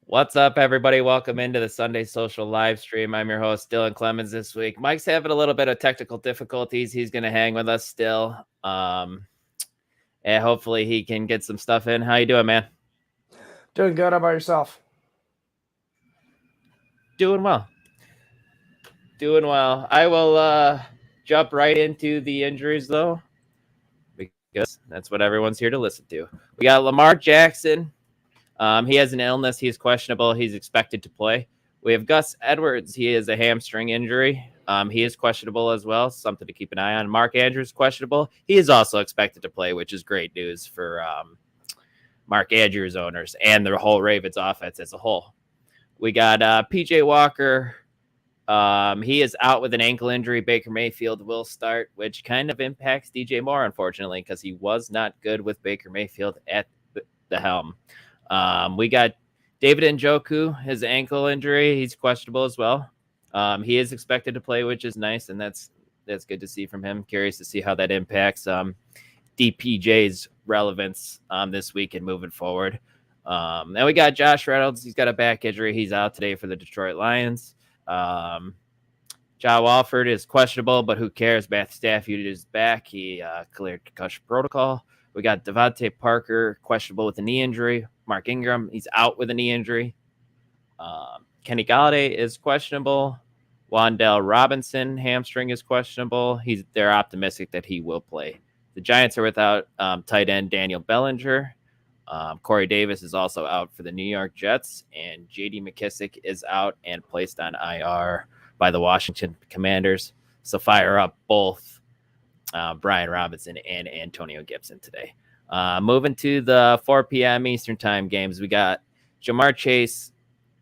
What's up, everybody? Welcome into the Sunday Social live stream. I'm your host, Dylan Clemons, this week. Mike's having a little bit of technical difficulties. He's going to hang with us still. And hopefully he can get some stuff in. How you doing, man? Doing good. How about yourself? Doing well. I will jump right into the injuries, though, because that's what everyone's here to listen to. We got Lamar Jackson. He has an illness. He's questionable. He's expected to play. We have Gus Edwards. He has a hamstring injury. He is questionable as well. Something to keep an eye on. Mark Andrews questionable. He is also expected to play, which is great news for Mark Andrews owners and the whole Ravens offense as a whole. We got PJ Walker. He is out with an ankle injury. Baker Mayfield will start, which kind of impacts DJ Moore, unfortunately, because he was not good with Baker Mayfield at the helm. We got David Njoku, his ankle injury. He's questionable as well. He is expected to play, which is nice, and that's good to see from him. Curious to see how that impacts DPJ's relevance this week and moving forward. Then we got Josh Reynolds. He's got a back injury. He's out today for the Detroit Lions. John Walford is questionable, but who cares? Matthew Stafford is back. He cleared concussion protocol. We got Davante Parker, questionable with a knee injury. Mark Ingram, he's out with a knee injury. Kenny Golladay is questionable. Wan'Dale Robinson, hamstring is questionable. They're optimistic that he will play. The Giants are without tight end Daniel Bellinger. Corey Davis is also out for the New York Jets. And J.D. McKissick is out and placed on IR by the Washington Commanders. So fire up both Brian Robinson and Antonio Gibson today. Moving to the 4 p.m. Eastern time games, we got Jamar Chase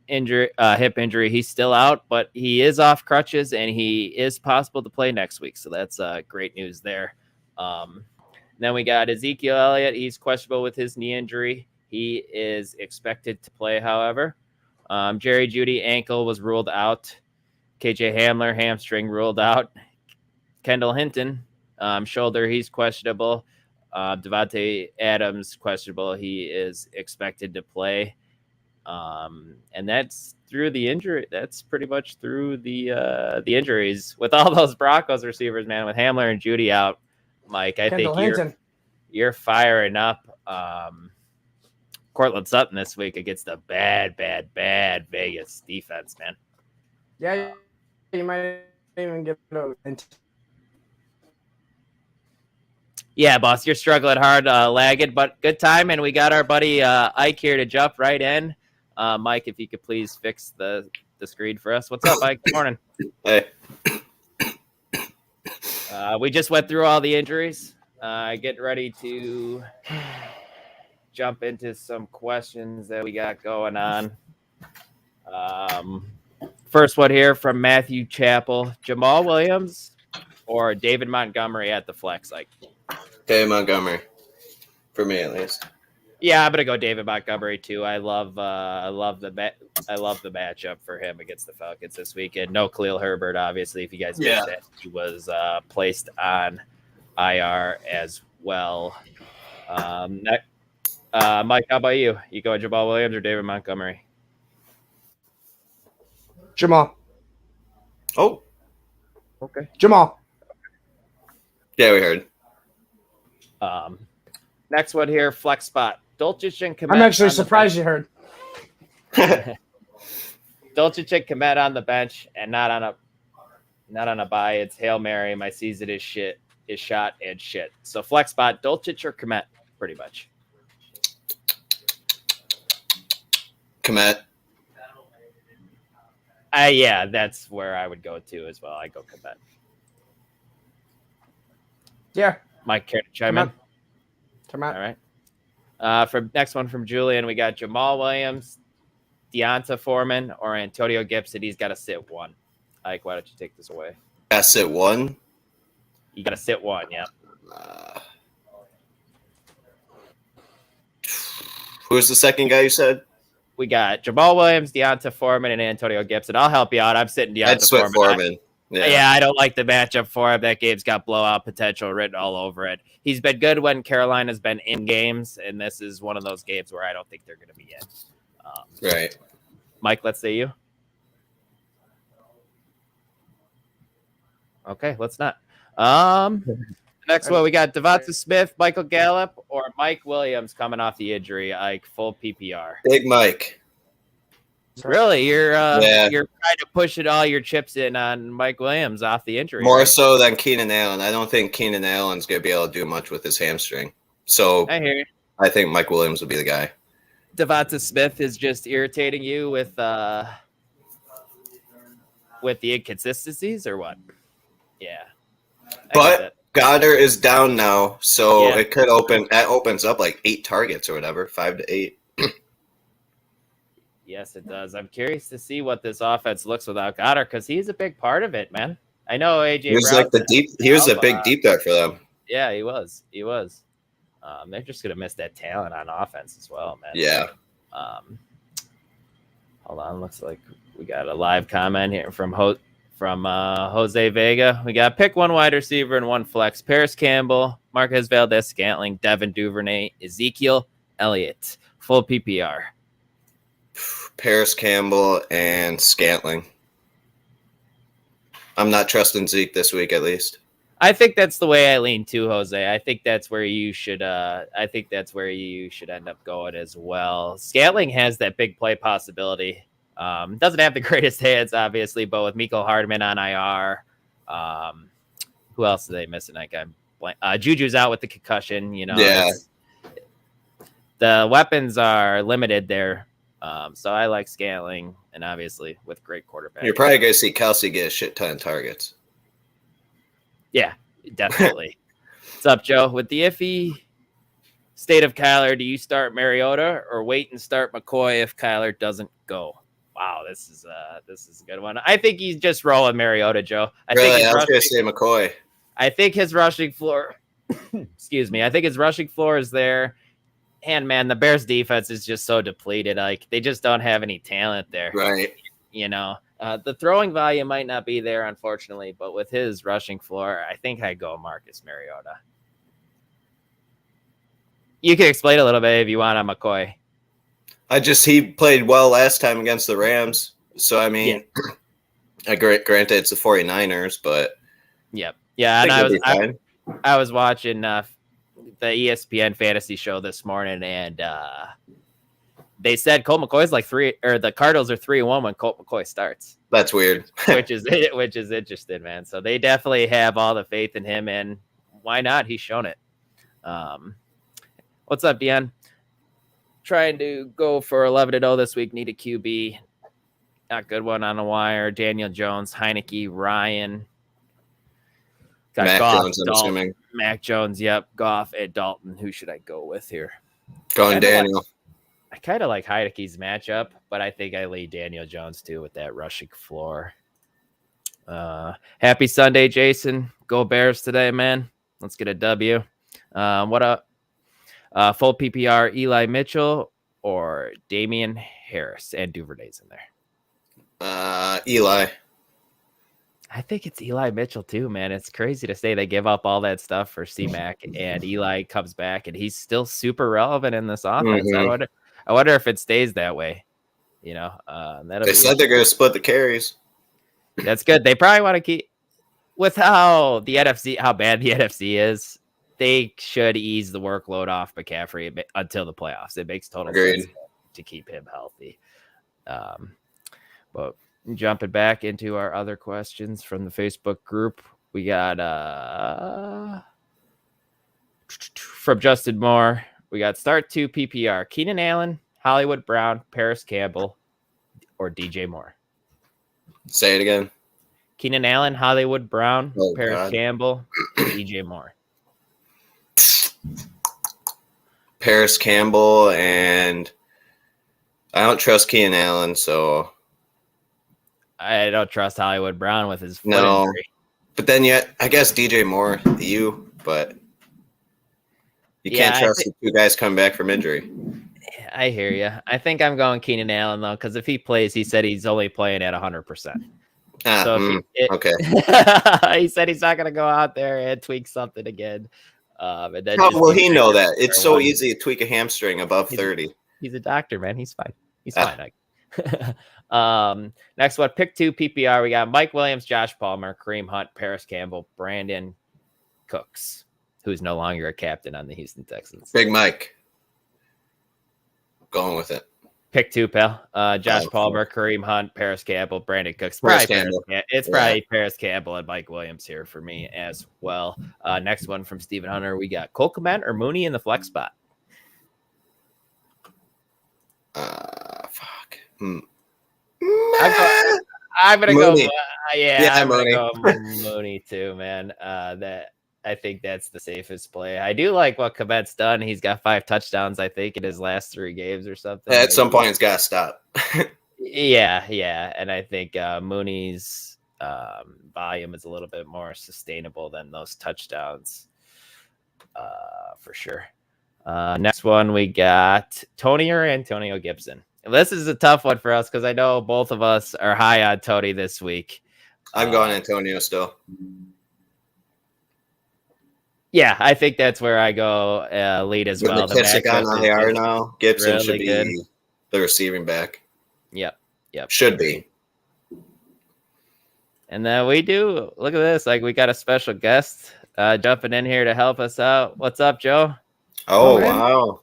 hip injury. He's still out, but he is off crutches, and he is possible to play next week. So that's great news there. Then we got Ezekiel Elliott. He's questionable with his knee injury. He is expected to play, however. Jerry Jeudy, ankle was ruled out. KJ Hamler, hamstring ruled out. Kendall Hinton, shoulder, he's questionable. Davante Adams, questionable. He is expected to play. And that's through the injury. That's pretty much through the injuries. With all those Broncos receivers, man, with Hamler and Jeudy out, Mike, I think you're firing up Cortland Sutton this week against a bad Vegas defense, man. Yeah, you might even get those. Yeah, boss, you're struggling hard, lagging, but good time. And we got our buddy Ike here to jump right in. Mike, if you could please fix the screen for us. What's up, Ike? Good morning. Hey. We just went through all the injuries. Get ready to jump into some questions that we got going on. First one here from Matthew Chappell. Jamal Williams or David Montgomery at the flex? Like, David Montgomery, for me at least. Yeah, I'm gonna go David Montgomery too. I love the matchup for him against the Falcons this weekend. No Khalil Herbert, obviously. If you guys missed it, he was placed on IR as well. Mike, how about you? You go Jamal Williams or David Montgomery? Jamal. Oh, okay. Jamal. Yeah, we heard. Next one here, flex spot. Dulcich and Komet. I'm actually surprised you heard. Dulcich and Komet on the bench and not on a bye. It's Hail Mary. My season is shot and shit. So flex spot, Dulcich or Komet, pretty much. Komet. Yeah, that's where I would go to as well. I go Komet. Yeah. Mike, care to chime in? Komet. All right. For next one from Julian, we got Jamal Williams, Deonta Foreman, or Antonio Gibson. He's got to sit one. Ike, why don't you take this away? Got to sit one? You got to sit one, yeah. Who's the second guy you said? We got Jamal Williams, Deonta Foreman, and Antonio Gibson. I'll help you out. I'm sitting Deonta Foreman. Yeah, I don't like the matchup for him. That game's got blowout potential written all over it. He's been good when Carolina's been in games, and this is one of those games where I don't think they're going to be in. Right. Mike, let's say you. Okay, let's not. Next one, we got Davante Smith, Michael Gallup, or Mike Williams coming off the injury, like full PPR. Big Mike. Really, you're Yeah. you're trying to push it all your chips in on Mike Williams off the injury. More right? so than Keenan Allen. I don't think Keenan Allen's going to be able to do much with his hamstring. So I hear you. I think Mike Williams will be the guy. Davante Smith is just irritating you with the inconsistencies, or what? Yeah. But Goddard is down now, so Yeah. it could open. That opens up like 8 targets or whatever, 5 to 8. Yes, it does. I'm curious to see what this offense looks without Goddard, because he's a big part of it, man. I know AJ. He was Brown like the deep. He was a big deep threat for them. Yeah, he was. He was. They're just gonna miss that talent on offense as well, man. Yeah. Hold on. Looks like we got a live comment here from Jose Vega. We got pick one wide receiver and one flex. Paris Campbell, Marquez Valdez-Scantling, Devin Duvernay, Ezekiel Elliott. Full PPR. Paris Campbell and Scantling. I'm not trusting Zeke this week, at least. I think that's the way I lean too, Jose. I think that's where you should. I think that's where you should end up going as well. Scantling has that big play possibility. Doesn't have the greatest hands, obviously, but with Mecole Hardman on IR, who else are they missing? Like Juju's out with the concussion. You know, Yeah. The weapons are limited there. So I like Scantling, and obviously with great quarterback. You're probably going to see Kelsey get a shit ton of targets. Yeah, definitely. What's up, Joe? With the iffy state of Kyler, do you start Mariota or wait and start McCoy if Kyler doesn't go? Wow, this is a good one. I think he's just rolling Mariota, Joe. I was going to say McCoy. I think his rushing floor, excuse me, I think his rushing floor is there. And man, the Bears defense is just so depleted. Like they just don't have any talent there. Right. You know, the throwing volume might not be there, unfortunately, but with his rushing floor, I think I'd go Marcus Mariota. You can explain a little bit if you want on McCoy. He played well last time against the Rams. So, I mean, granted it's the 49ers, but. Yep. Yeah. And I was watching the ESPN fantasy show this morning, and they said Colt McCoy's the Cardinals are 3-1 when Colt McCoy starts. That's weird. which is interesting, man. So they definitely have all the faith in him, and why not? He's shown it. What's up, Deon? Trying to go for 11-0 this week. Need a QB. Not good one on the wire. Daniel Jones, Heineke, Ryan. Got Mac Goff, Jones, I'm Dalton, assuming. Mac Jones, yep. Goff and Dalton. Who should I go with here? Going Daniel. I kind of like Heineke's matchup, but I think I lead Daniel Jones too with that rushing floor. Happy Sunday, Jason. Go Bears today, man. Let's get a W. What up? Full PPR, Eli Mitchell or Damian Harris, and Duvernay's in there. Eli. I think it's Eli Mitchell too, man. It's crazy to say they give up all that stuff for C-Mac and Eli comes back and he's still super relevant in this offense. Mm-hmm. I wonder if it stays that way. You know, they said they're going to split the carries. That's good. They probably want to keep with how bad the NFC is. They should ease the workload off McCaffrey until the playoffs. It makes total sense to keep him healthy. But jumping back into our other questions from the Facebook group, we got from Justin Moore. We got start 2 PPR: Keenan Allen, Hollywood Brown, Paris Campbell, or DJ Moore. Say it again. Keenan Allen, Hollywood Brown, Paris God. Campbell, DJ Moore. Paris Campbell, and I don't trust Keenan Allen, so I don't trust Hollywood Brown with his foot injury. But then I guess DJ Moore, but you can't trust the two guys coming back from injury. I hear you. I think I'm going Keenan Allen, though, because if he plays, he said he's only playing at 100%. Okay. He said he's not going to go out there and tweak something again. And then how will he know that? It's so easy to tweak a hamstring above 30. He's a doctor, man. He's fine. He's fine. Next one, pick 2 PPR. We got Mike Williams, Josh Palmer, Kareem Hunt, Paris Campbell, Brandon Cooks, who's no longer a captain on the Houston Texans. Big Mike. Going with it. Pick 2, pal. Josh Palmer, Kareem Hunt, Paris Campbell, Brandon Cooks. Probably Paris Campbell and Mike Williams here for me as well. Next one from Stephen Hunter. We got Cole Kmet or Mooney in the flex spot. Fuck. I'm gonna Mooney. go. I'm gonna go Mooney too, man. I think that's the safest play. I do like what Kmet's done. He's got 5 touchdowns, I think, in his last 3 games or something. At some point, it's got to stop. Yeah. And I think Mooney's volume is a little bit more sustainable than those touchdowns for sure. Next one, we got Tony or Antonio Gibson. This is a tough one for us because I know both of us are high on Tony this week. I'm going Antonio still. Yeah, I think that's where I go lead as well. The Kissick on IR now. Gibson really should be good. The receiving back. Yep. Should be. And then we do. Look at this. Like, we got a special guest jumping in here to help us out. What's up, Joe? Oh, wow.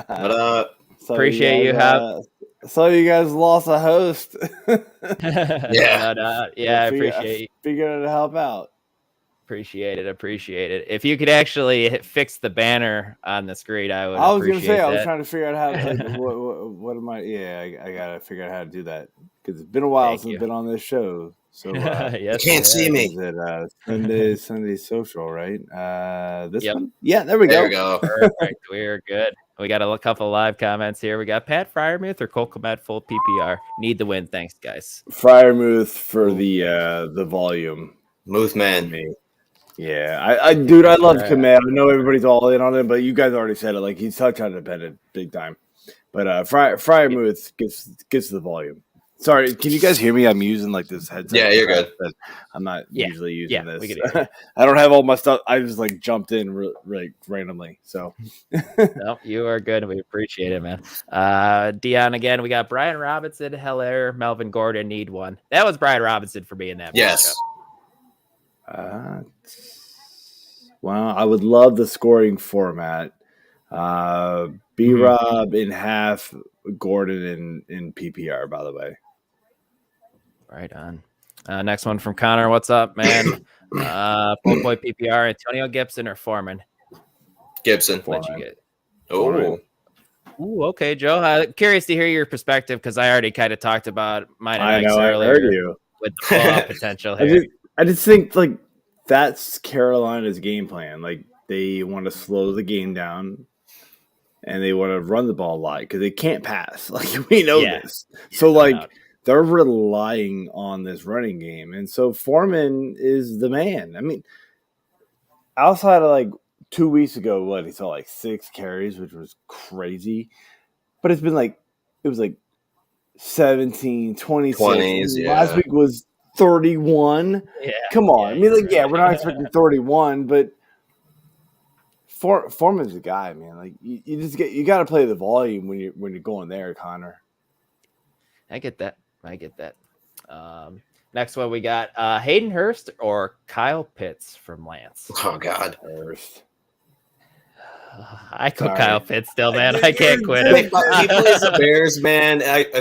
What up? So appreciate you having. So you guys lost a host. Yeah. I appreciate you. Figured out to help out. Appreciate it. If you could actually fix the banner on the screen, I would. I was gonna say that. I was trying to figure out how to. What am I? Yeah, I gotta figure out how to do that because it's been a while since I've been on this show. So yes, you can't see me. Is it Sunday Social, right? This one. Yeah, there we go. Perfect. We're good. We got a couple live comments here. We got Pat Fryermuth or Cole Kmet full PPR. Need the win. Thanks, guys. Fryermuth for the volume. Muth man. Yeah, I love Kmet. I know everybody's all in on him, but you guys already said it. Like, he's touchdown dependent, big time. But Fryermuth gets the volume. Sorry, can you guys hear me? I'm using like this headset. Yeah, you're good. I'm not usually using this. We can hear you. I don't have all my stuff. I just like jumped in randomly. So no, you are good. We appreciate it, man. Dion again. We got Brian Robinson, Heller, Melvin Gordon. Need one. That was Brian Robinson for me in that. Yes. Well, I would love the scoring format. B-Rob in half, Gordon in PPR, by the way. Right on. Next one from Connor. What's up, man? Full point PPR, Antonio Gibson or Foreman? Gibson. What'd you get? Oh. Ooh, okay, Joe. Curious to hear your perspective because I already kind of talked about mine and Mike's earlier. I heard you. With the pull-up potential here. I just think like that's Carolina's game plan. Like, they want to slow the game down and they want to run the ball a lot because they can't pass. Like, we know this. So they're relying on this running game. And so Foreman is the man. I mean, outside of like 2 weeks ago, he saw like 6 carries, which was crazy. But it's been like, it was like 17, 26. 20s, yeah. Last week was 31. Yeah. Come on. I mean, we're not expecting 31, but Foreman's the guy, man. Like, you got to play the volume when you're going there, Connor. I get that. Next one we got Hayden Hurst or Kyle Pitts from Lance. Oh God, Hurst. I go Kyle Pitts still, man. I can't quit him. He plays the Bears, man.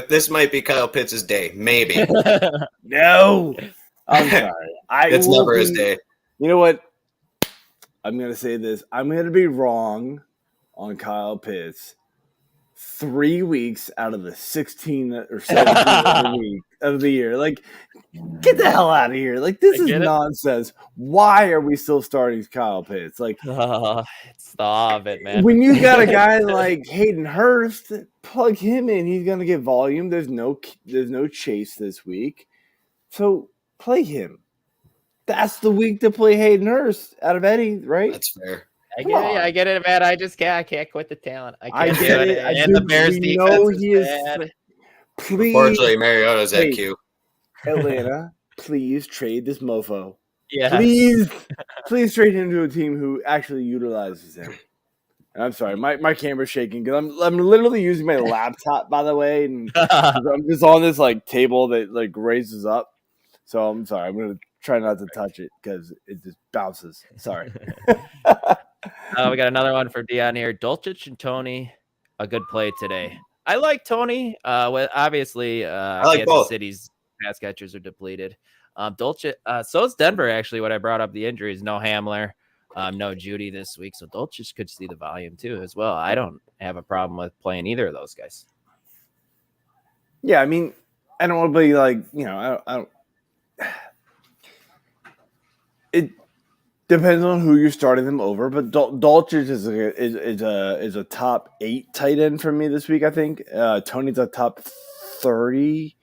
This might be Kyle Pitts' day, maybe. No, I'm sorry. It's never his day. You know what? I'm going to say this. I'm going to be wrong on Kyle Pitts 3 weeks out of the 16 or 17 of the year. Like, get the hell out of here. Like, this is nonsense. Why are we still starting Kyle Pitts? Like, stop it, man. When you got a guy like Hayden Hurst, plug him in. He's going to get volume. There's no chase this week. So play him. That's the week to play Hayden Hurst out of Eddie, right? That's fair. I get it, man. I can't quit the talent. I can't get do it. And the Bears defense is bad. Please, unfortunately, Mariota's at Q. Atlanta, please trade this mofo. Yeah. Please trade him to a team who actually utilizes him. And I'm sorry, my camera's shaking because I'm literally using my laptop, by the way, and I'm just on this like table that like raises up. So I'm sorry, I'm gonna try not to touch it because it just bounces. Sorry. We got another one for Dion here. Dulcich and Tony, a good play today. I like Tony. Obviously, I like Kansas both. City's pass catchers are depleted. Dulcich, so is Denver, actually, what I brought up the injuries. No Hamler, no Judy this week. So Dulcich could see the volume too as well. I don't have a problem with playing either of those guys. Yeah, I mean, I don't want to be like, I don't. It depends on who you're starting them over, but Dulcich is a top 8 tight end for me this week. I think Tony's a top 30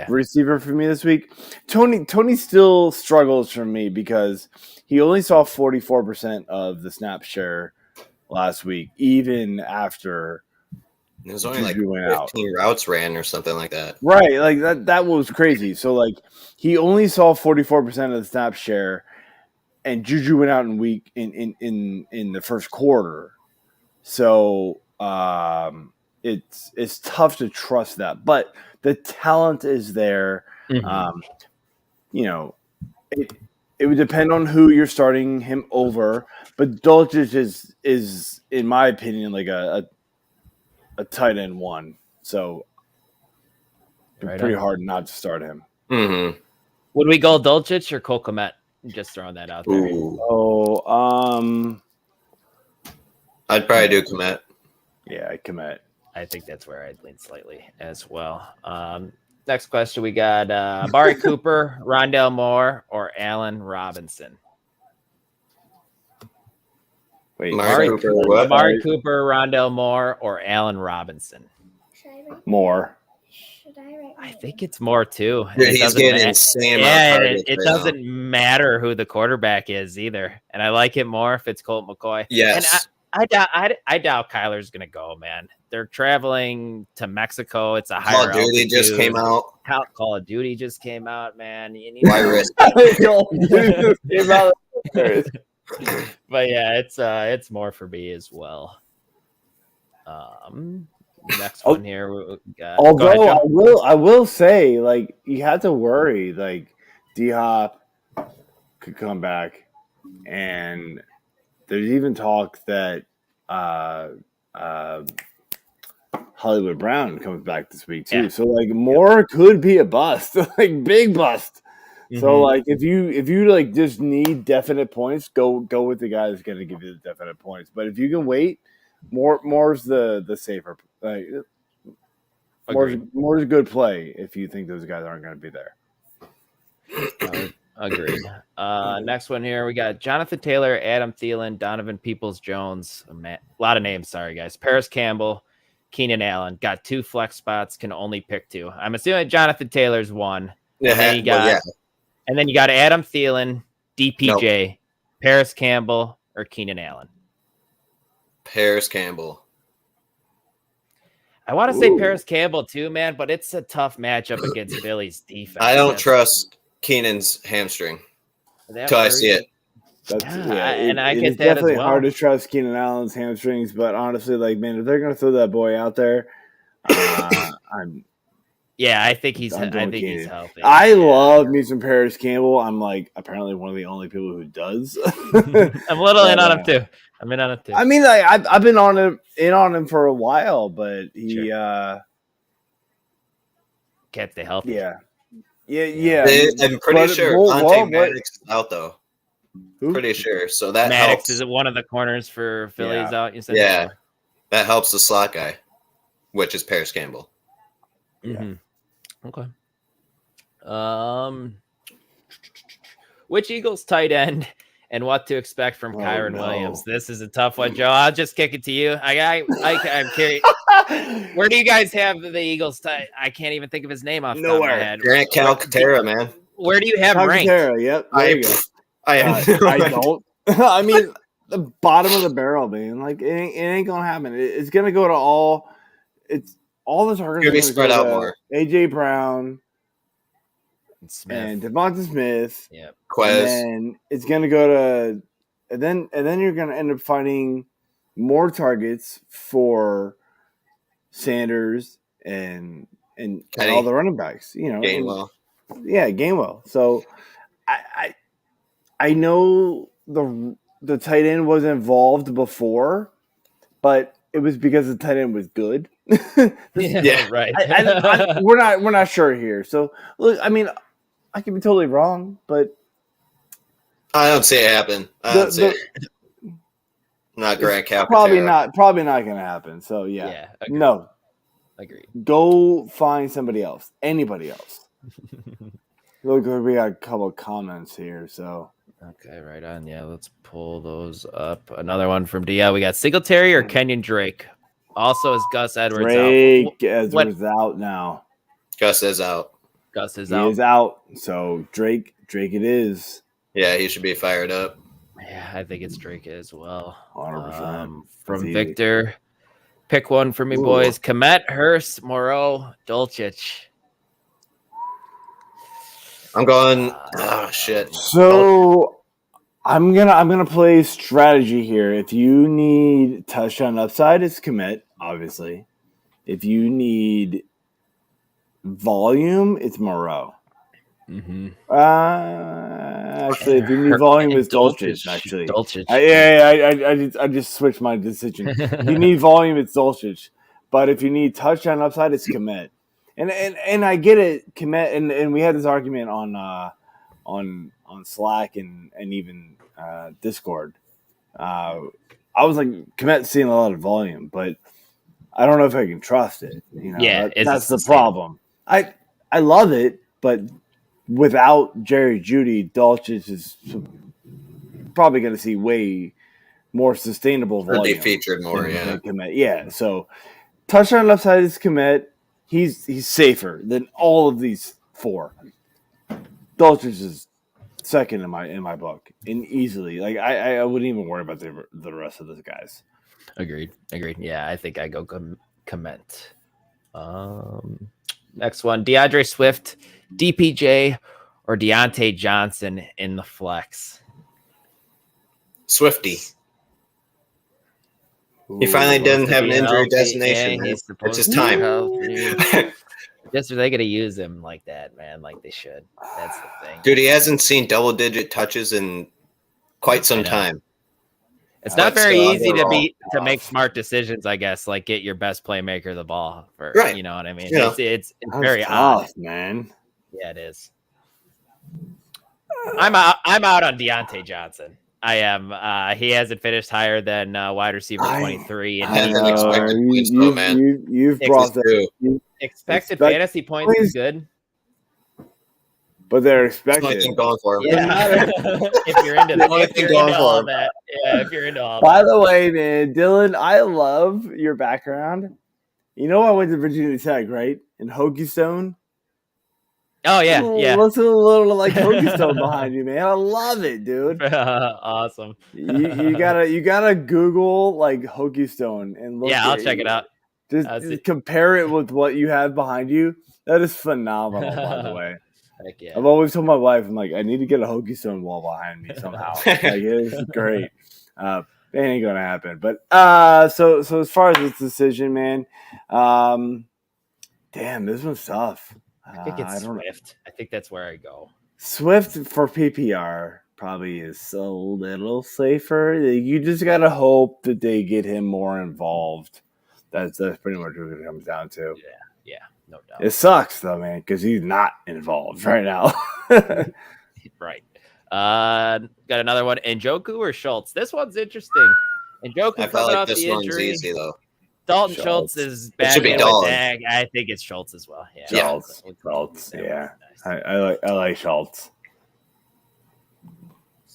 receiver for me this week. Tony still struggles for me because he only saw 44% of the snap share last week, even after There's only like Juju went 15 routes ran or something like that. Right, like that was crazy. So like he only saw 44% of the snap share, and Juju went out in the first quarter. So it's tough to trust that, but the talent is there. Mm-hmm. It would depend on who you're starting him over, but Dulcich is in my opinion like a tight end 1. So it's pretty hard not to start him. Mm-hmm. Would we go Dulcich or Cole Kmet? Just throwing that out there. Oh, I'd probably do Kmet. Yeah, Kmet. I think that's where I'd lean slightly as well. Next question, we got Amari Cooper, Rondell Moore, or Allen Robinson. Wait, Amari Cooper, Rondell Moore, or Allen Robinson. Moore. I think it's Moore too. Dude, he's getting insane. It doesn't matter who the quarterback is either, and I like it more if it's Colt McCoy. Yes. And I doubt Kyler's gonna go, man. They're traveling to Mexico. It's a higher Call of Duty altitude. just came out. Call of Duty just came out, man. You need Why risk? But yeah, it's more for me as well. Next one here. Although I will say, like, you have to worry, like, D-Hop could come back, and there's even talk that Hollywood Brown comes back this week too. Yeah. So like Moore could be a bust, like big bust. Mm-hmm. So like if you like just need definite points, go with the guy that's going to give you the definite points. But if you can wait, Moore's the safer. Like, Moore's a good play if you think those guys aren't going to be there. Agreed. Next one here, we got Jonathan Taylor, Adam Thielen, Donovan Peoples-Jones. A lot of names, sorry guys. Paris Campbell, Keenan Allen. Got 2 flex spots, can only pick 2. I'm assuming Jonathan Taylor's 1. Yeah, and then you got Adam Thielen, DPJ, Paris Campbell, or Keenan Allen. Paris Campbell. I want to say Paris Campbell too, man, but it's a tough matchup against Philly's defense. I don't trust Keenan's hamstring until I see it. I get it's that definitely as well. Hard to trust Keenan Allen's hamstrings, but honestly, like, man, if they're going to throw that boy out there, I think he's healthy. I love me some Paris Campbell. I'm like apparently one of the only people who does. I'm a little in on him too. I'm in on it too. I mean, like, I've been on him for a while, but he can't stay healthy. Yeah. I'm pretty sure Vontae Maddox is out though. Who? Pretty sure. So that Maddox helps. Is it one of the corners for Philly's out? You said that helps the slot guy, which is Paris Campbell. Mm-hmm. Okay. Which Eagles tight end and what to expect from Kyron Williams? This is a tough one, Joe. I'll just kick it to you. I'm curious. Where do you guys have the Eagles tight? I can't even think of his name off the top of my head. Grant Calcaterra, man. Where do you have ranked? Yep. There you go. I don't. I mean, the bottom of the barrel, man. Like it ain't gonna happen. It's gonna go to all. It's all the targets. Gonna be spread out more. AJ Brown Smith. and Davante Smith. Yeah. Quez. And it's gonna go to, and then you're gonna end up finding more targets for Sanders and all the running backs. Gainwell. Gainwell. So I know the tight end was involved before, but it was because the tight end was good. Right. We're not sure here. So look, I mean, I could be totally wrong, but I don't see it happen. I don't see it. Not Grant Calcaterra. Probably not going to happen. So agreed. No. Agreed. Go find somebody else. Anybody else. Look, we got a couple of comments here. So okay, right on. Yeah, let's pull those up. Another one from DL. We got Singletary or Kenyon Drake. Also, is Gus Edwards Drake Edwards out now. Gus is out. Gus is he out. He is out. So Drake it is. Yeah, he should be fired up. Yeah, I think it's Drake as well. 100%. From Victor, pick one for me, boys. Komet, Hurst, Moreau, Dulcich. I'm going. Oh shit. So I'm gonna play strategy here. If you need touchdown upside, it's Komet, obviously. If you need volume, it's Moreau. Mm-hmm. Actually, if you need volume, it's Dulcich. Actually, Dulcich. I just switched my decision. If you need volume, it's Dulcich. But if you need touchdown upside, it's Komet. And I get it, Komet. And we had this argument on Slack and even Discord. I was like, Komet's seeing a lot of volume, but I don't know if I can trust it. That's the problem. I love it, but without Jerry Jeudy, Dulcich is probably going to see way more sustainable volume. They featured more, than Komet. Yeah, so touchdown upside is Komet. He's safer than all of these four. Dulcich is second in my book, and easily. Like I wouldn't even worry about the rest of those guys. Agreed. Yeah, I think I go Komet. Next one, DeAndre Swift, DPJ, or Deontay Johnson in the flex. Swifty. He finally didn't have an injury designation. It's his time. I guess are they going to use him like that, man? Like they should. That's the thing. Dude, he hasn't seen double-digit touches in quite some time. It's not very easy to make smart decisions, I guess. Like get your best playmaker the ball, right? You know what I mean? Yeah. It's very tough, odd, man. Yeah, it is. I'm out on Deontay Johnson. I am. He hasn't finished higher than wide receiver 23. You've brought that. Expected fantasy points is good. But they're expected. Going for him. Yeah. If you're into all that. Yeah, if you're into all By the way, man, Dylan, I love your background. You know I went to Virginia Tech, right? In Hokie Stone. Oh, yeah. Looks a little like Hokie Stone behind you, man. I love it, dude. Awesome. you gotta Google like Hokie Stone and look. Yeah, I'll check it out. Just compare it with what you have behind you. That is phenomenal, by the way. Heck yeah. I've always told my wife, I'm like, I need to get a Hokie Stone wall behind me somehow. Like, it is great. It ain't gonna happen. But so as far as this decision, man, damn, this one's tough. I think it's Swift. I think that's where I go. Swift for PPR probably is a little safer. You just gotta hope that they get him more involved. That's pretty much what it comes down to. Yeah, no doubt. It sucks though, man, because he's not involved right now. Right. Got another one. Njoku or Schultz? This one's interesting. Njoku I feel coming like off this the one's injury. easy though. Dalton Schultz is back should be in Dalton. with Dag. I think it's Schultz as well. Yeah. Schultz. Yeah. I like Schultz.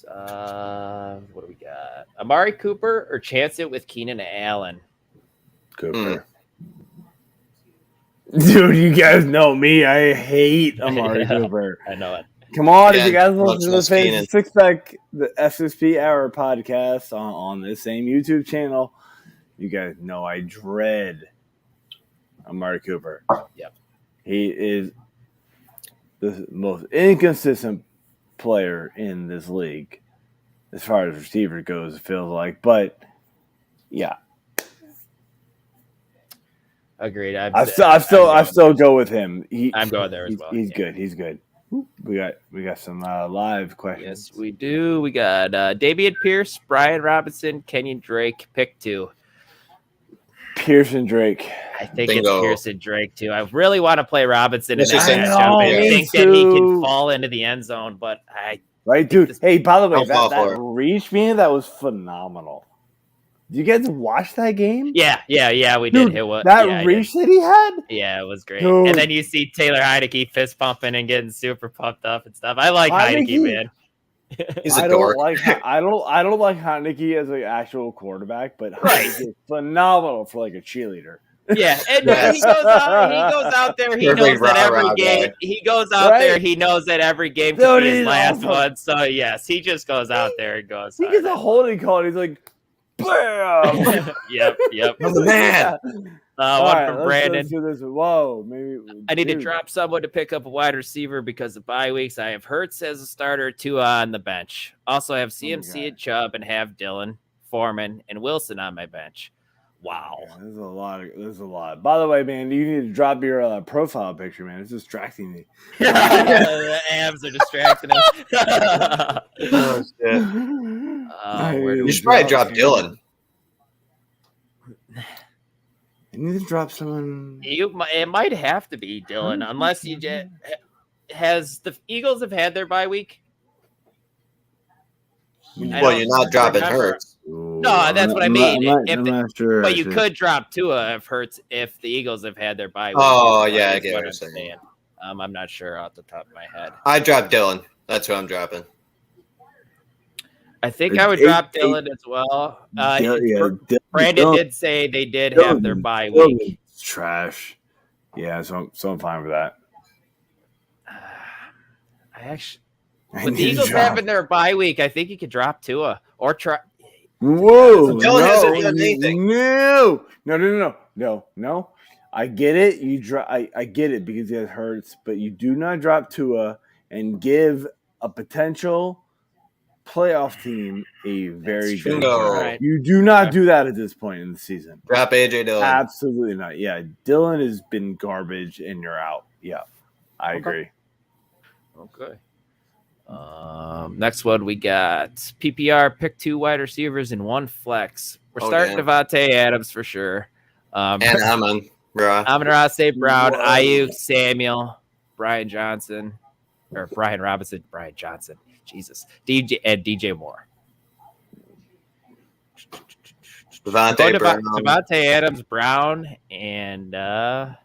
What do we got? Amari Cooper or chance it with Keenan Allen? Cooper. Dude, you guys know me. I hate Amari Cooper. I know it. Come on, if you guys listen to the Fantasy Six Pack, the SSP Hour podcast on this same YouTube channel, you guys know I dread Amari Cooper. Yep. He is the most inconsistent player in this league as far as receiver goes, it feels like. But Yeah. Agreed. I still go with him. I'm going there as well. He's good. He's good. We got some live questions. Yes, we do. We got Davian Pierce, Brian Robinson, Kenyon Drake, pick 2. Pearson Drake. I think Bingo. it's Pearson Drake too. I really want to play Robinson in It's that just matchup. I me think that he can fall into the end zone, but Right, dude. Hey, by the way, I'll fall that for it. reach me, that was phenomenal. Did you guys watch that game? yeah, we Dude, did. It was that reach that he had? Yeah, it was great. Dude. And then you see Taylor Heineke fist pumping and getting super pumped up and stuff. I like Heineke, man. He's a dork. I don't like Heineke as an actual quarterback, but Right. Heineke is phenomenal for like a cheerleader. Yeah, and Yes. he goes out there. He knows that every game. Guy. He goes out there. He knows that every game could Dude, be his he's last awesome. one. So yes, he just goes out there and goes. He gets a holding call and he's like, bam! Yep. I'm the man. One Alright, from let's Brandon. do this. Whoa, maybe I need to dude. drop someone to pick up a wide receiver because of bye weeks. I have Hurts as a starter, Tua on the bench. Also, I have CMC and Chubb and have Dylan, Foreman, and Wilson on my bench. Wow. Yeah, there's a lot. By the way, man, you need to drop your profile picture, man. It's distracting me. The abs are distracting him. Oh, shit. Where do You should probably drop Dylan. You need to drop someone. It might have to be Dylan, unless you has the Eagles have had their bye week. Well, you're not dropping Hurts. No, that's what I mean. I'm not sure. But you could drop Tua if Hurts if the Eagles have had their bye week. Oh, is yeah, I what get what I'm you're saying. saying. I'm not sure off the top of my head. I dropped Dylan. That's who I'm dropping. I think I would drop Dylan as well. Brandon did say they did have their bye week. Trash. Yeah, so I'm fine with that. With the Eagles having their bye week, I think you could drop Tua or try. Whoa! Dylan hasn't done anything. No. I get it. I get it because he has Hurts, but you do not drop Tua and give a potential playoff team a very good No. Right. You do not do that at this point in the season. Drop AJ Dillon. Absolutely not. Yeah, Dylan has been garbage, and you're out. Yeah, I agree. Okay. Next one we got PPR pick 2 wide receivers and 1 flex. We're starting Davante Adams for sure. And Amon-Ra St. Brown, Whoa. Ayuk, Samuel, Brian Johnson. Jesus. DJ Moore. Davante Adams, Brown, and I'd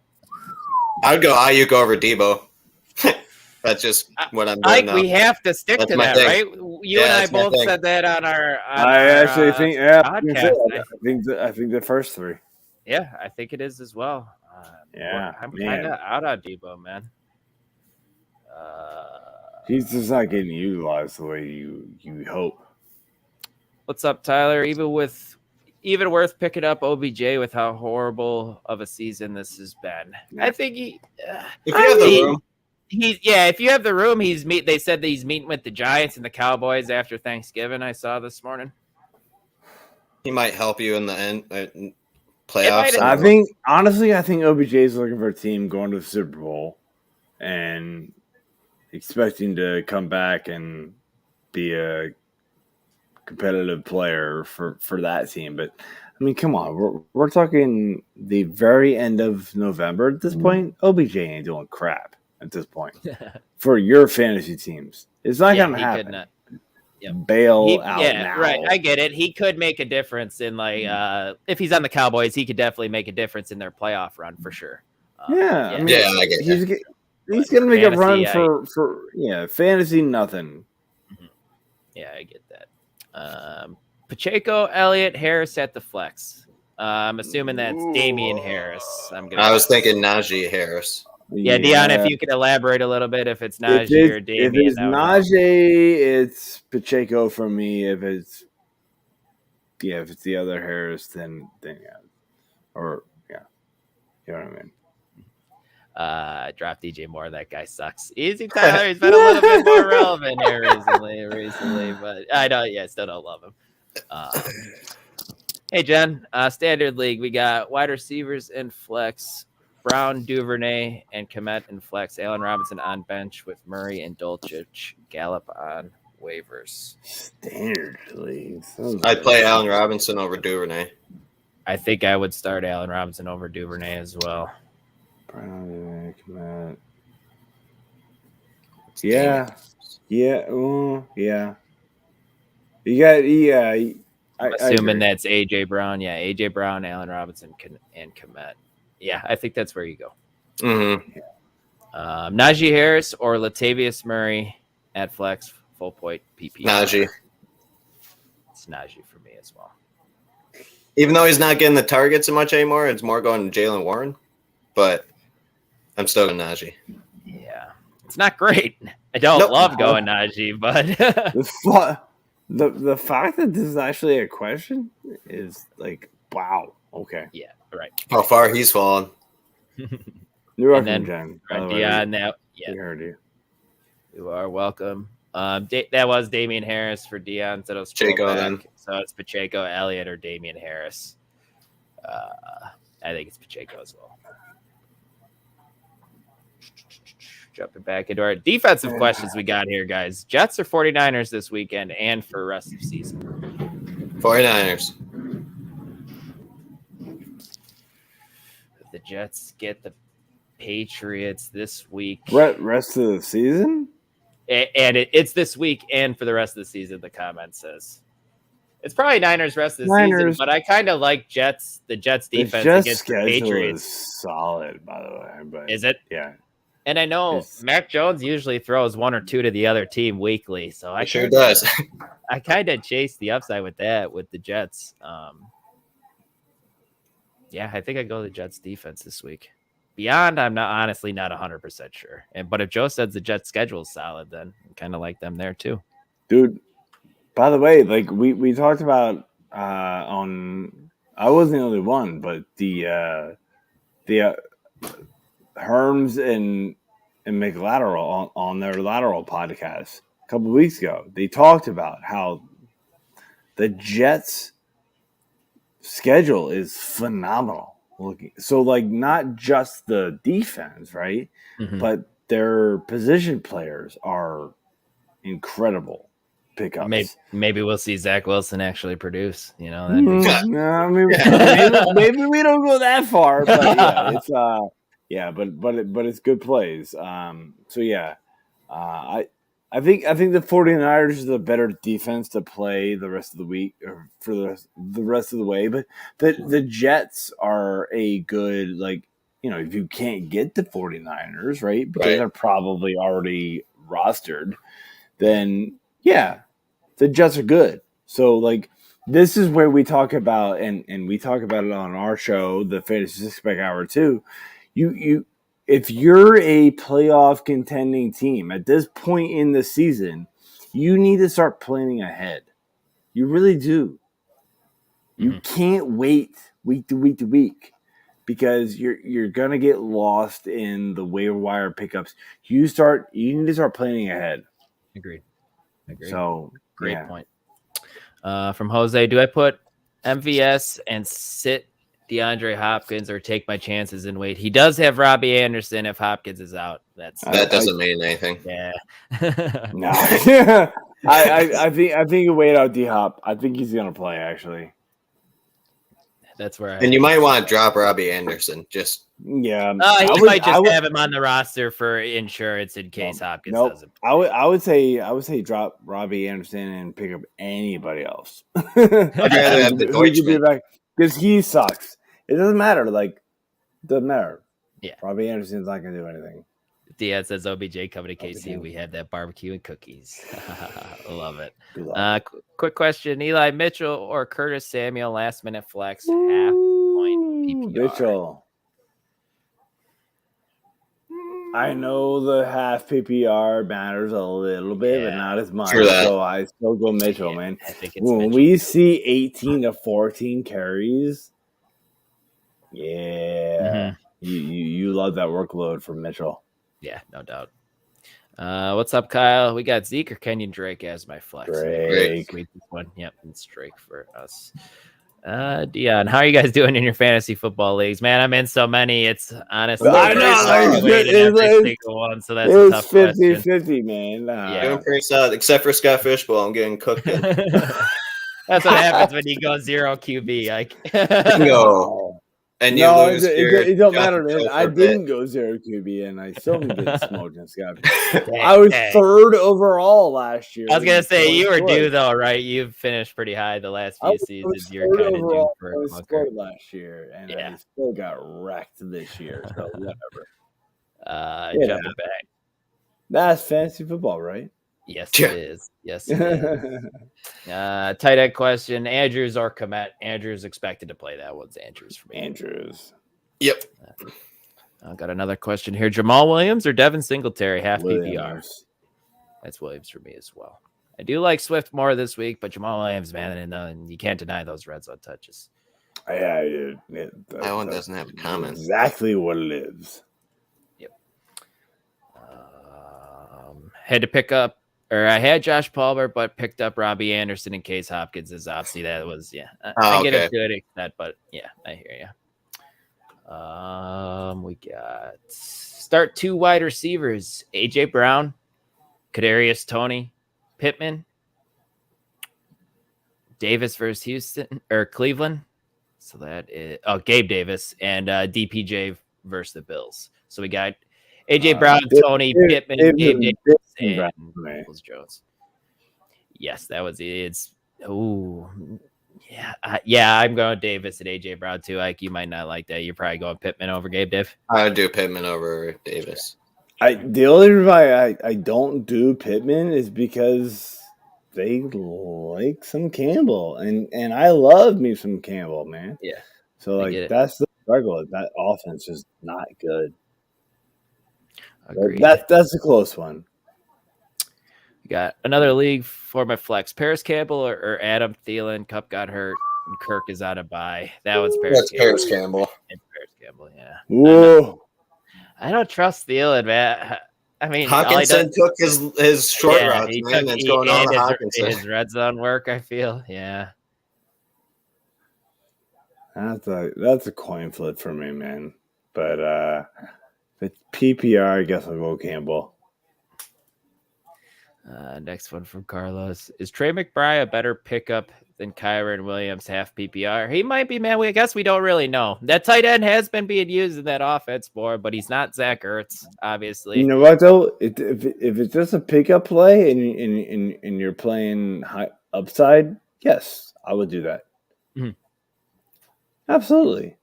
go Ayuk over Debo. That's just what I'm doing now. we have to stick to that, right? You and I both said that on our podcast. I think the first 3. Yeah, I think it is as well. I'm kind of out on Debo, man. He's just not getting utilized the way you hope. What's up, Tyler? Even worth picking up OBJ with how horrible of a season this has been. I think if you have the room. If you have the room, they said that he's meeting with the Giants and the Cowboys after Thanksgiving. I saw this morning. He might help you in the end playoffs. I think OBJ is looking for a team going to the Super Bowl and expecting to come back and be a competitive player for that team. But I mean, come on, we're talking the very end of November at this point. OBJ ain't doing crap at this point for your fantasy teams. It's not going to happen. Bail out now. Right. I get it. He could make a difference in if he's on the Cowboys, he could definitely make a difference in their playoff run for sure. I get it. He's going to make a run for fantasy nothing. Yeah, I get that. Pacheco, Elliott, Harris at the flex. I'm assuming that's Damian Harris. I was thinking Najee Harris. Yeah, Dion, if you could elaborate a little bit, if it's Najee or Damian. If it's Najee, it's Pacheco for me. If it's the other Harris, then yeah. Or yeah. You know what I mean? Drop DJ Moore. That guy sucks. Easy, Tyler. He's been a little bit more relevant here recently, but I still don't love him. Hey, Jen. Standard league. We got wide receivers in flex. Brown, Duvernay, and Komet in flex. Allen Robinson on bench with Murray and Dolchich. Gallup on waivers. Standard league. I'd play Allen Robinson over Duvernay. I think I would start Allen Robinson over Duvernay as well. Brown, Komet. Yeah. Yeah. You got Assuming that's AJ Brown. Yeah, AJ Brown, Allen Robinson, and Komet. Yeah, I think that's where you go. Mm-hmm. Najee Harris or Latavius Murray at flex, full point PPR. Najee. It's Najee for me as well. Even though he's not getting the targets so much anymore, it's more going to Jalen Warren. But I'm still going Najee. Yeah, it's not great. I don't love going Najee, but the fact that this is actually a question is like, wow. Okay. Yeah, right. How far he's fallen. You're welcome, Jen. Dion, now, yeah, we heard you. You are welcome. That was Damian Harris for Dion. So it's Pacheco then. So it's Pacheco, Elliott, or Damian Harris. I think it's Pacheco as well. Jumping back into our defensive questions we got here, guys. Jets or 49ers this weekend and for the rest of the season? 49ers. The Jets get the Patriots this week. Rest of the season? And it's this week and for the rest of the season, the comment says. It's probably Niners rest of the season, but I kind of like the Jets defense against the Patriots. Is solid, by the way. But is it? Yeah. And I know Mac Jones usually throws one or two to the other team weekly, so I sure does. I kind of chase the upside with that with the Jets. Yeah, I think I go the Jets defense this week. Beyond, I'm honestly not 100% sure. But if Joe says the Jets schedule is solid, then I kind of like them there too. Dude, by the way, like we talked about on, I wasn't the only one, but the Herms and McLateral on their Lateral podcast a couple of weeks ago, they talked about how the Jets schedule is phenomenal looking. So like not just the defense, right? Mm-hmm. But their position players are incredible pickups. Maybe we'll see Zach Wilson actually produce, you know. Maybe we don't go that far, but yeah, it's but it's good plays. So yeah, I think the 49ers is a better defense to play the rest of the week or for the rest of the way. But the Jets are a good, like, you know, if you can't get the 49ers, right, because they're probably already rostered, then yeah, the Jets are good. So like this is where we talk about and we talk about it on our show, the Fantasy Six Pack Hour too. You if you're a playoff contending team at this point in the season, you need to start planning ahead. You really do. You can't wait week to week to week because you're gonna get lost in the waiver wire pickups. You need to start planning ahead. Agreed. So great point. From Jose, do I put MVS and sit DeAndre Hopkins or take my chances and wait? He does have Robbie Anderson if Hopkins is out. That doesn't mean anything. Yeah. No. I think you wait out D-Hop. I think he's gonna play actually. That's where you might want to drop Robbie Anderson. Just he might have him on the roster for insurance in case Hopkins doesn't play. I would say drop Robbie Anderson and pick up anybody else. I'd rather have the Deutschman. Because he sucks. It doesn't matter. Like, doesn't matter. Yeah. Robbie Anderson's not going to do anything. Diaz says OBJ coming to KC. We had that barbecue and cookies. Love it. Quick question. Eli Mitchell or Curtis Samuel last minute flex half point PPR. Mitchell. I know the half PPR matters a little bit, but not as much. So I still go Mitchell, man. I think it's when we see 18 to 14 carries, you love that workload from Mitchell. Yeah, no doubt. What's up, Kyle? We got Zeke or Kenyon Drake as my flex. Drake. One. Yep, it's Drake for us. Dion, how are you guys doing in your fantasy football leagues? Man, I'm in so many. It's honestly I know, I'm waiting every single one, so that's a tough 50-50, question. man. Yeah. Doing pretty solid, except for Scott Fishbowl. I'm getting cooked in. That's what happens when you go 0 QB. Bingo. And you No, lose your it don't Jonathan matter, man. Taylor I bit. didn't go 0 QB, and I still am getting smoked in Scott. Dang, I was dang. 3rd overall last year. I was gonna say you were Fourth. due though, right? You've finished pretty high the last I few was seasons. You're 3rd kind of due overall. for I a was clunker. scored last year, and Yeah. I still got wrecked this year. So whatever. Jumping back. That's fantasy football, right? Yes, it is. Yes, it is. Tight end question: Andrews or Komet? Andrews expected to play. That one's Andrews for me. Andrews. Yep. I got another question here: Jamal Williams or Devin Singletary? Half PPR. Williams. That's Williams for me as well. I do like Swift more this week, but Jamal Williams, man, and you can't deny those red zone touches. Yeah, dude. That one doesn't have a comment. Exactly what it is. Had to pick up, or I had Josh Palmer, but picked up Robbie Anderson in case Hopkins is obviously that was I get it to an extent, but yeah, I hear you. We got start 2 wide receivers: AJ Brown, Kadarius Toney, Pittman, Davis versus Houston or Cleveland. So that is Gabe Davis and DPJ versus the Bills. So we got AJ Brown, Tony, Pittman, Gabe Davis, and Peoples Jones. Yes, that was it. It's I'm going Davis and AJ Brown too. Like you might not like that. You're probably going Pittman over Gabe Dave. I would do Pittman over Davis. The only reason why I don't do Pittman is because they like some Campbell, and I love me some Campbell, man. Yeah. So like that's the struggle. That offense is not good. Agreed. That's a close one. Got another league for my flex: Paris Campbell or Adam Thielen. Cup got hurt, and Kirk is out of bye. That was Paris Campbell. Paris Campbell. And Paris Campbell, yeah. Whoa. I don't trust Thielen, man. I mean, Hawkinson took his short routes, man. That's going on to Hawkinson. His red zone work, I feel. Yeah. That's a coin flip for me, man. But if it's PPR, I guess I'll go Campbell. Next one from Carlos. Is Trey McBride a better pickup than Kyron Williams, half PPR? He might be, man. I guess we don't really know. That tight end has been being used in that offense more, but he's not Zach Ertz, obviously. You know what, though? If it's just a pickup play and you're playing high upside, yes, I would do that. Mm-hmm. Absolutely.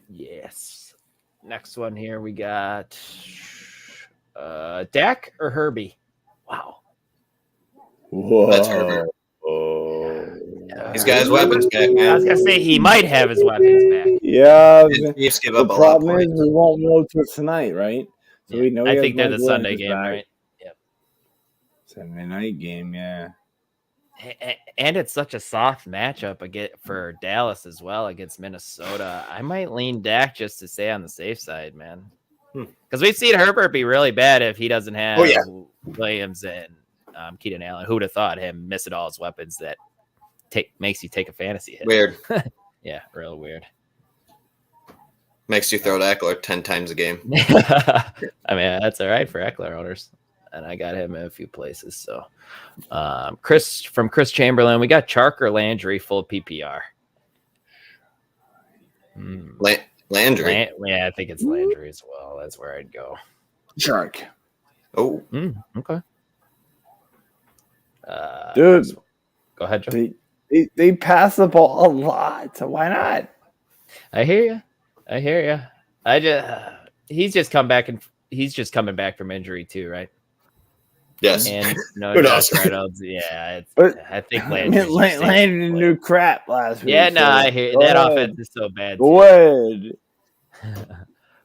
Yes. Next one here, we got Dak or Herbie? Wow. Whoa. That's Herbert. He's got his weapons back, man. I was going to say he might have his weapons back. Yeah. Chiefs give the up a lot of problem is points. we won't know till tonight, right? So we know I think they're the Sunday game, back. right? Yep. Sunday night game, yeah. And it's such a soft matchup for Dallas as well against Minnesota. I might lean Dak just to stay on the safe side, man. Because we've seen Herbert be really bad if he doesn't have Williams and Keenan Allen. Who would have thought him missing all his weapons that makes you take a fantasy hit? Weird. Yeah, real weird. Makes you throw to Eckler 10 times a game. I mean, that's all right for Eckler owners. And I got him in a few places. So, Chris Chamberlain, we got Chark or Landry full PPR. Landry. I think it's Landry as well. That's where I'd go. Shark. Oh. Okay. Dude. Go ahead, Joe. They pass the ball a lot. So why not? I hear you. He's just coming back from injury too, right? Yes. And no Who Josh knows? Reynolds. Yeah, I think Landry knew crap last week. Yeah, no, I hear that offense is so bad. Go ahead.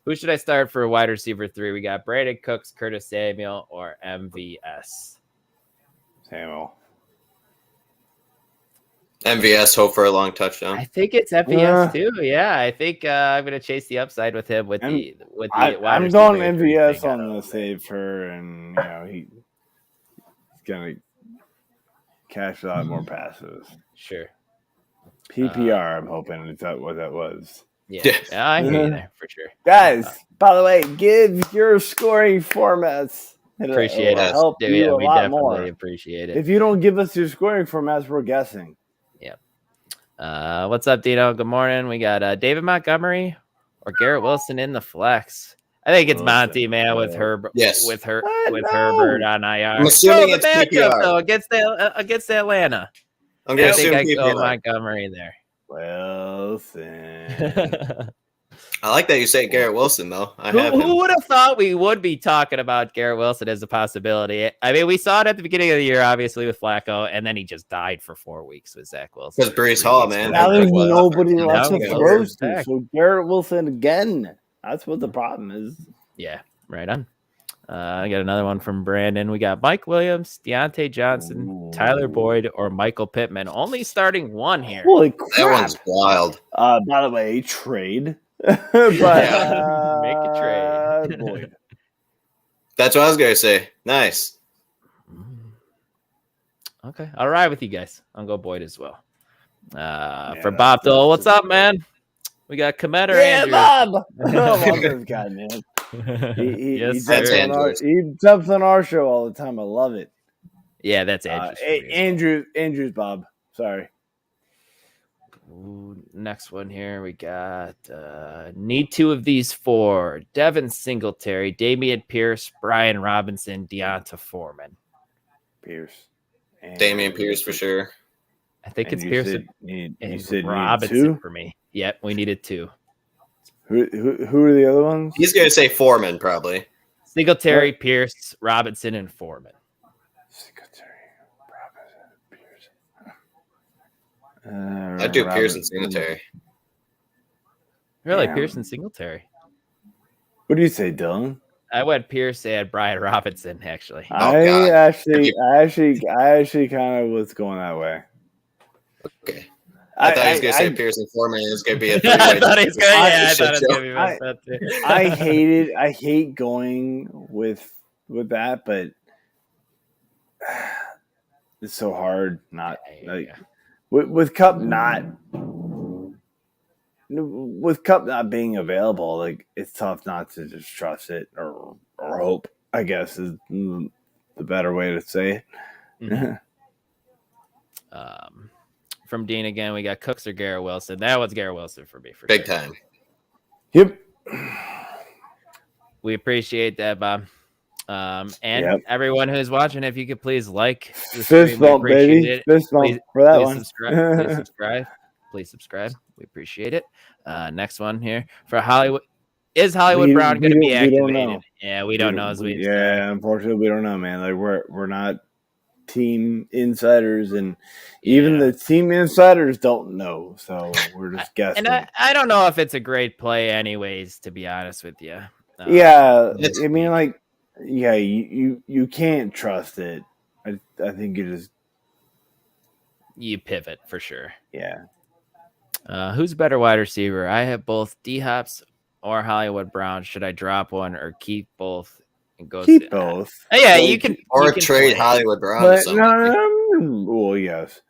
Who should I start for wide receiver 3? We got Brandon Cooks, Curtis Samuel, or MVS. Samuel. MVS, hope for a long touchdown. I think it's MVS too. Yeah, I think I'm going to chase the upside with him I'm going MVS on the save for, and he's going to catch a lot more passes. Sure. PPR. I'm hoping is that what that was. Yeah, I hear you there for sure. Guys, by the way, give your scoring formats. Appreciate It'll it. help you a We lot definitely more. appreciate it. If you don't give us your scoring formats, we're guessing. What's up, Dino? Good morning. We got David Montgomery or Garrett Wilson in the flex. I think it's Monty, man, with Herbert. Yes. with Herbert on IR. I'm assuming it's matchup PPR. though against Atlanta. I'm I gonna think assume I go PPR. Montgomery there. Wilson. I like that you say Garrett Wilson though. Who would have thought we would be talking about Garrett Wilson as a possibility? I mean, we saw it at the beginning of the year, obviously with Flacco, and then he just died for 4 weeks with Zach Wilson. Because Brees Hall, man. Now there's nobody Now left to he throw goes to. back. So Garrett Wilson again. That's what the problem is. Yeah, right on. I got another one from Brandon. We got Mike Williams, Deontay Johnson, Tyler Boyd, or Michael Pittman. Only starting one here. Holy crap. That one's wild. By the way, trade. But, make a trade. Boyd. That's what I was gonna say. Nice. Okay, I'll ride with you guys. I'll go Boyd as well. For that's- Bob Dole, what's up, man? We got Komet or Andrew? Bob! I love this guy, man. He Yes, that's sir. Andrew. he jumps on our show all the time. I love it. Yeah, that's Andrew. Andrew's Bob. Sorry. Ooh, next one here. We got need 2 of these 4. Devin Singletary, Damian Pierce, Brian Robinson, Deonta Foreman. Pierce. Damian Pierce for sure. I think it's you Pierce said and you said Robinson 2? for me. Yep, we needed 2. Who are the other ones? He's gonna say Foreman probably. Singletary, Pierce, Robinson, and Foreman. Secretary, Robinson, Pierce. I'd do Pierce and Singletary. Really, Yeah. Pierce and Singletary. What do you say, Dylan? I went Pierce and Brian Robinson, actually. Oh, God. I actually kind of was going that way. Okay. I thought he was gonna say Pierce and Foreman. It was gonna be a three-way. I thought he's gonna, I shit thought it was show. gonna be messed up too. I hate going with that, but it's so hard not like with Cup not being available. Like it's tough not to just trust it or hope. I guess is the better way to say it. Mm-hmm. From Dean again, we got Cooks or Garrett Wilson. That was Garrett Wilson for me for Big sure. time. Yep. We appreciate that, Bob. And everyone who's watching, if you could please like the Fist stream, bump, we appreciate baby. it. Fist bump for that one. Please subscribe. We appreciate it. Next one here for Hollywood. Is Hollywood Brown going to be activated? Yeah, we don't know. Unfortunately, we don't know, man. Like we're not team insiders, and even the team insiders don't know. So we're just guessing. And I don't know if it's a great play, anyways. To be honest with you. I mean, like, you can't trust it. I think you pivot for sure. Yeah. Who's a better wide receiver? I have both D-Hops or Hollywood Brown. Should I drop one or keep both and go? Keep both. You can trade play. Hollywood Brown. But no. Well, yes.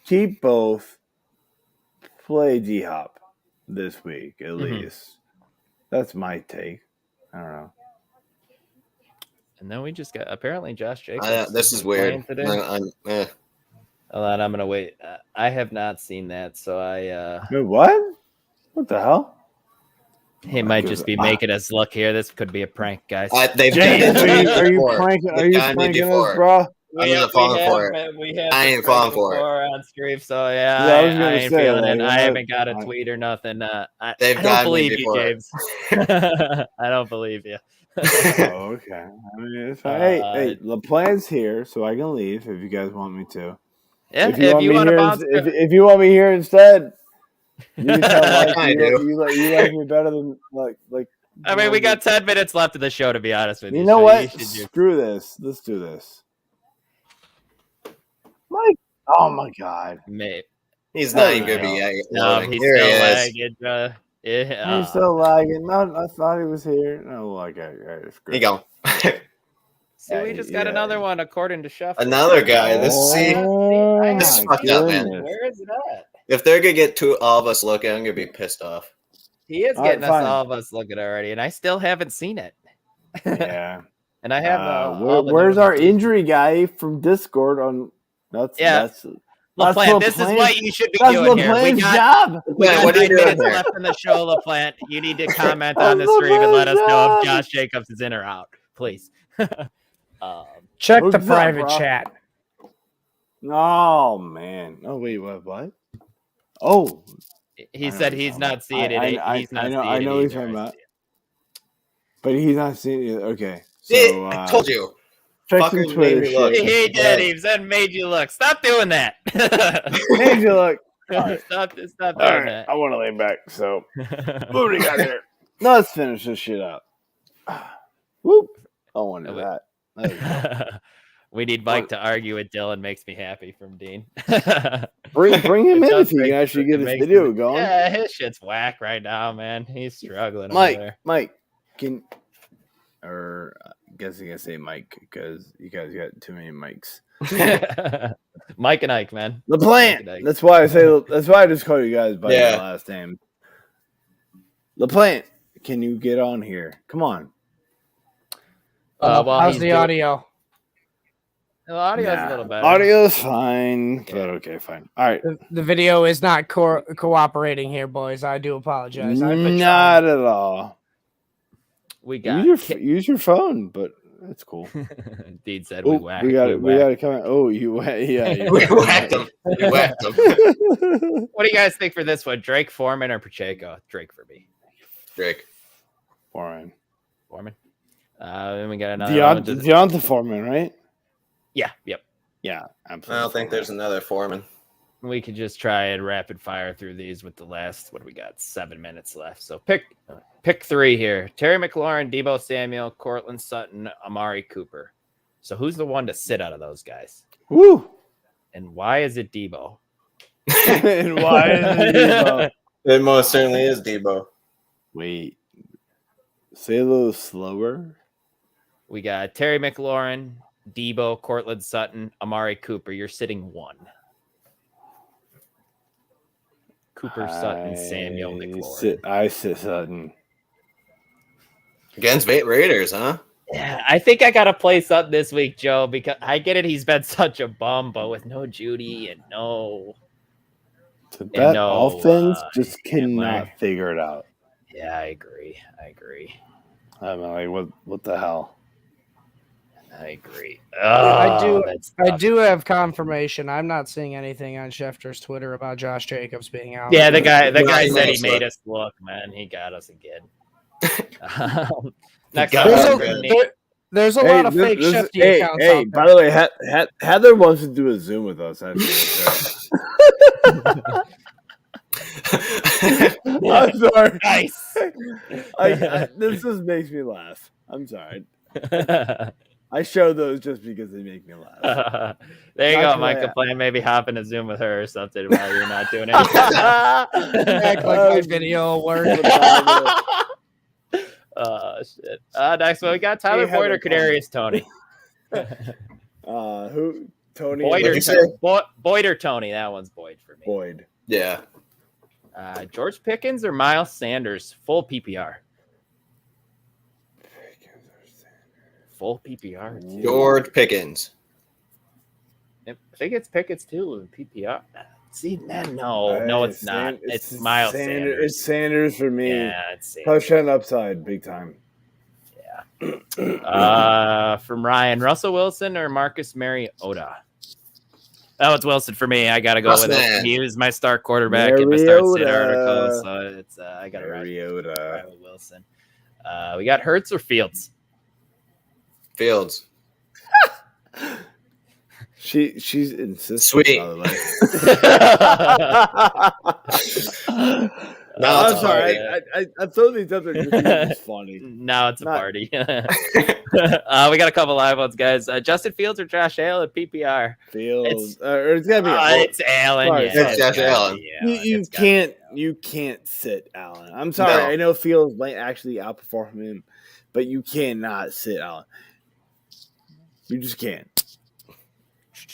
Keep both. Play D-Hop this week at least. That's my take. I don't know. And then we just got apparently Josh Jacobs. This is weird. Today. Hold on, I'm gonna wait. I have not seen that, so What? What the hell? He might just be making us look here. This could be a prank, guys. They've James, done it are you before. pranking? Are They've you done it pranking before. us, bro? I'm not falling for it. I ain't falling for it. On stream, so I I ain't feeling it. I haven't got a tweet or nothing. I don't believe you, James. I don't believe you. Oh, okay. I mean, it's fine. Hey, LaPlant's here, so I can leave if you guys want me to. Yeah, if you want to bounce, if you want me here instead, you can tell you like me better than like. I mean, we got 10 minutes left of the show, to be honest with you. You know what? Screw this. Let's do this. Oh my God! Mate, he's not even gonna be. No, he's still lagging. Yeah, he's still lagging. No, I thought he was here. No, okay, Here you go. See, we just got another one according to Chef. Another guy. This my fucked up, man. goodness. Where is it at? If they're gonna get all of us looking, I'm gonna be pissed off. He is All right, getting us fine. all of us looking already, and I still haven't seen it. Yeah. And I have where's our injury guy from Discord on? That's LaPlant. This is what you should be that's doing here. LaPlant's job. We got what are you 9 doing minutes here? left in the show, LaPlant. You need to comment on the stream and let us know if Josh Jacobs is in or out, please. Check the Who's up, private bro? chat. Oh man. Oh wait, what? Oh, He said he's not seeing it. He's not seeing it. I know he's talking about. But he's not seeing it. Okay. See, So I told you. check Fucking some Twitter made me look. shit. He did. He said made you look. Stop doing that. Made you look. Stop doing All right, that. I want to lay back. So what do we got here? No, let's finish this shit up. Whoop! I wanted that. There we go. We need Mike to argue with Dylan. Makes me happy from Dean. Bring him It in does if you make- can actually it get his makes video me- going. Yeah, his shit's whack right now, man. He's struggling over there. Mike, can or I guess you can say Mike because you guys got too many mics. Mike and Ike, man. The Mike and plant. Ike. That's why I say. That's why I just call you guys by Yeah. your last name. The plant. Can you get on here? Come on. Well, How's he's the doing- audio? The audio's a Nah. little better. Audio's fine, but okay, fine. All right. The video is not cooperating here, boys. I do apologize. I've been Not trying. at all. We got Use your phone, but that's cool. Dean said Oh, we whacked. we got whacked. to come in. Oh, you whacked. Yeah. We whacked him. We whacked him. What do you guys think for this one? Drake, Foreman, or Pacheco? Drake for me. Drake. Foreman. Foreman. Then we got another one. Deonta Foreman, right? Yeah, yep. Yeah, I absolutely. don't think there's another Foreman. We could just try and rapid fire through these with the last. What do we got? 7 minutes left. So pick 3 here: Terry McLaurin, Deebo Samuel, Cortland Sutton, Amari Cooper. So who's the one to sit out of those guys? Woo! And why is it Deebo? And why is it Deebo? It most certainly is Debo. Wait. Say a little slower. We got Terry McLaurin, Deebo, Cortland Sutton, Amari Cooper. You're sitting 1. Cooper, Sutton, Samuel, McLaurin. I sit Sutton. Against Raiders, huh? Yeah, I think I got to play Sutton this week, Joe, because I get it. He's been such a bum, but with no Judy and no. That no, offense just Handler. cannot figure it out. Yeah, I agree. I'm like, what the hell? I agree. I do- that's I tough. do have confirmation. I'm not seeing anything on Schefter's Twitter about Josh Jacobs being out. Yeah, the guy Yeah, said he he made knows. us look, man. He got us again. Next got up, us There's again. there's a lot of fake Shefty accounts Hey, out by there. the way, Heather wants to do a Zoom with us. After this show. I'm sorry. nice. This just makes me laugh. I'm sorry. I show those just because they make me laugh. There you Not go, Michael. gonna- Plan maybe hop in a Zoom with her or something while you're not doing anything. Act like my video will work. Oh shit. Next one we got Tyler Hey, Boyd or Heather, Kadarius Tony. Who? Tony Boyd What'd or, you say? Boyd or Tony. That one's Boyd for me. Boyd. Yeah. George Pickens or Miles Sanders? Full PPR. Full PPR. Too. George Pickens. I think it's Pickens too in PPR. See, man, no, it's not. It's Miles Sanders. It's Sanders for me. Yeah, it's Sanders. Touchdown upside, big time. From Ryan, Russell Wilson or Marcus Mariota? That was Wilson for me. I gotta go with it. He was my start quarterback in my start sit article, so it's I gotta ride with Wilson. We got Hurts or Fields? Fields. She's insistent. Sweet. By the way. No, I'm it's sorry. alright. I throw these up there just because it's funny. Now it's a Not- party. We got a couple live ones, guys. Justin Fields or Josh Allen Fields? Fields. Or it's gotta be. A It's Allen. Sorry, Yeah, it's Josh gotta Allen. be Allen. you It's gotta be you can't sit Allen. I'm sorry. No. I know Fields might actually outperform him, but you cannot sit Allen. You just can't.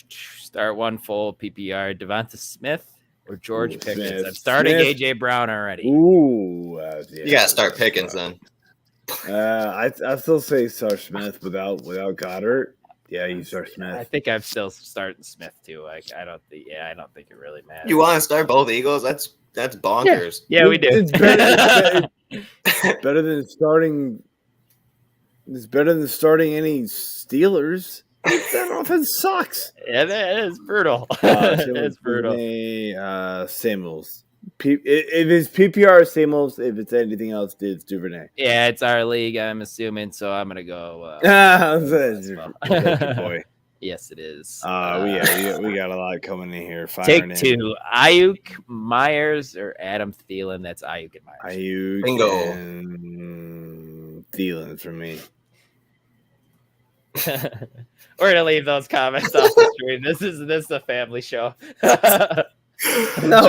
Start one full PPR. Devonta Smith or George Pickens. Smith. I'm starting Smith. AJ Brown already. Ooh, yeah, You gotta start Pickens then. I still say start Smith without Goddard. Yeah, you start Smith. I think I'm still starting Smith too. Like I don't think it really matters. You want to start both Eagles? That's bonkers. Yeah, we do. It's better than starting. It's better than starting any Steelers. That offense sucks. Yeah, it is brutal. It's brutal. Samuels. If it's PPR, Samuels. If it's anything else, it's Duvernay. Yeah, it's our league, I'm assuming. So I'm gonna go. Boy. Yes, it is. We got a lot coming in here. Take two: Ayuk, Myers, or Adam Thielen. That's Ayuk and Myers. Ayuk Bingo. and Thielen for me. We're gonna leave those comments off the stream. This is a family show. No,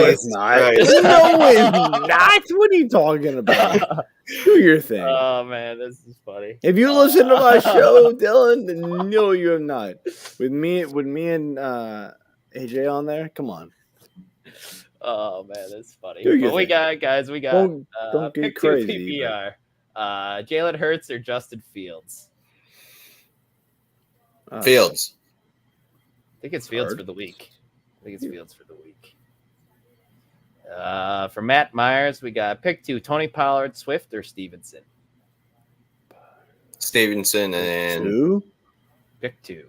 it's not. No, it's not. What are you talking about? Do your thing. Oh man, this is funny. If you listen to my show, Dylan, then no, you have not. With me and AJ on there, come on. Oh man, that's funny. Do your But we thing. got Don't get pick crazy. 2 PPR. Jalen Hurts or Justin Fields. Fields. I think it's Fields Hard. for the week. For Matt Myers, we got pick 2: Tony Pollard, Swift, or Stevenson. Stevenson and Two? Pick 2.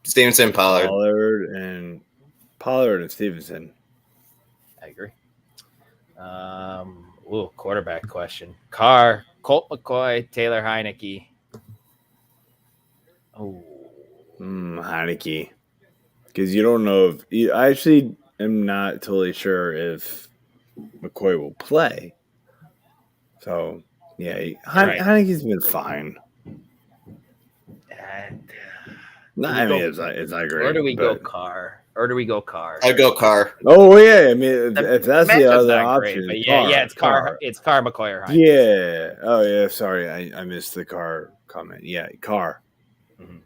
Stevenson Pollard. Pollard and Stevenson. I agree. Quarterback question: Carr, Colt McCoy, Taylor Heineke. Oh, Heineke. Because you don't know if I actually am not totally sure if McCoy will play. So yeah, Right. Heineke's been fine. It's not great. or do we go Carr? I'd go Carr. Oh yeah, I mean if that's the matchup's other not great, option. but yeah, it's Carr. It's Carr, McCoy, or Heineke. Yeah. Oh yeah. Sorry, I missed the Carr comment. Yeah, Carr. Mm-hmm.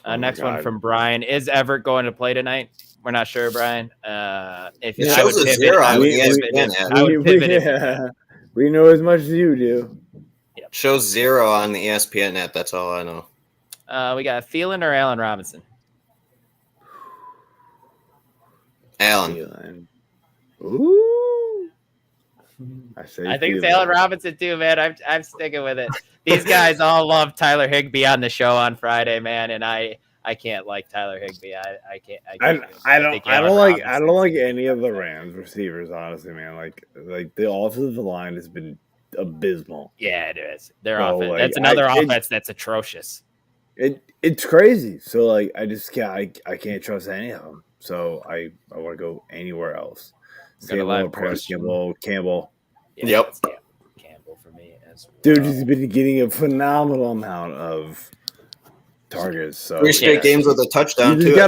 Oh Next my one God. from Brian: Is Everett going to play tonight? We're not sure, Brian. If It I shows would a pivot, zero I on would the pivot. ESPN app. I would pivot if- Yeah. We know as much as you do. Shows 0 on the ESPN app. That's all I know. We got Thielen or Allen Robinson. Allen. Ooh. I think it's Allen Robinson too, man. I'm sticking with it. These guys all love Tyler Higbee on the show on Friday, man, and I can't like Tyler Higbee. I can't. I don't like any of the Rams receivers, honestly, man. Like the offensive line has been abysmal. Yeah, it is. Their So, offense. like, That's another offense that's atrocious. It's crazy. So like I just can't I can't trust any of them. So I want to go anywhere else. Got a live question. Campbell. Yeah, Yep. it's Campbell for me as well. Dude, he's been getting a phenomenal amount of targets. So 3 straight games with a touchdown you too. just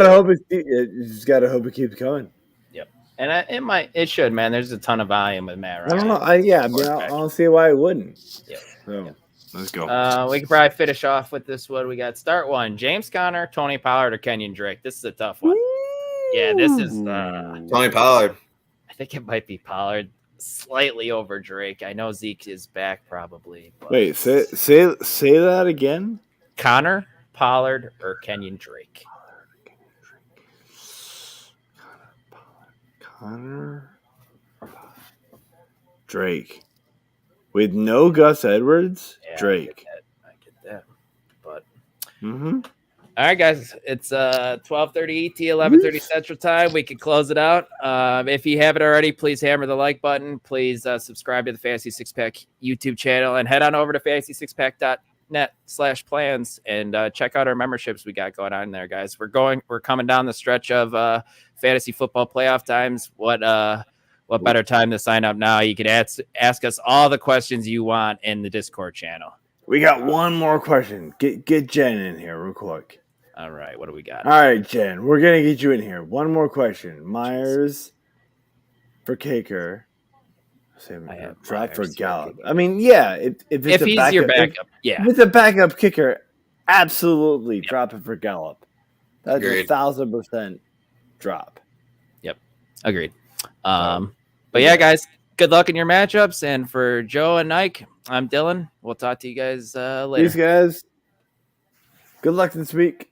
gotta hope it keeps coming. And it should, man. There's a ton of volume with Matt Ryan. I don't know. I don't see why it wouldn't. Yeah. So let's go. We could probably finish off with this one. We got start one: James Conner, Tony Pollard, or Kenyon Drake. This is a tough one. Yeah, this is. Tony Pollard. I think it might be Pollard, slightly over Drake. I know Zeke is back probably. But Wait, say that again. Connor, Pollard, or Kenyon Drake. Connor, Drake, with no Gus Edwards. Yeah, Drake. I get that. But Mm-hmm. all right, guys, it's 12:30 ET, 11:30 Central Time. We can close it out. If you haven't already, please hammer the like button. Please subscribe to the Fantasy Six Pack YouTube channel and head on over to fantasysixpack.net/plans and check out our memberships we got going on there, guys. We're coming down the stretch of fantasy football playoff times. What better time to sign up now? You can ask us all the questions you want in the Discord channel. We got one more question. Get Jen in here real quick. All right, what do we got? All right, Jen, we're gonna get you in here. One more question. Myers for Kaker. Drop for Gallup. I mean, yeah. If he's your backup, yeah. With a backup kicker, Absolutely drop it for Gallup. That's Agreed. 1,000% drop. Agreed. But yeah, guys, good luck in your matchups. And for Joe and Nike, I'm Dylan. We'll talk to you guys later. These guys, good luck this week.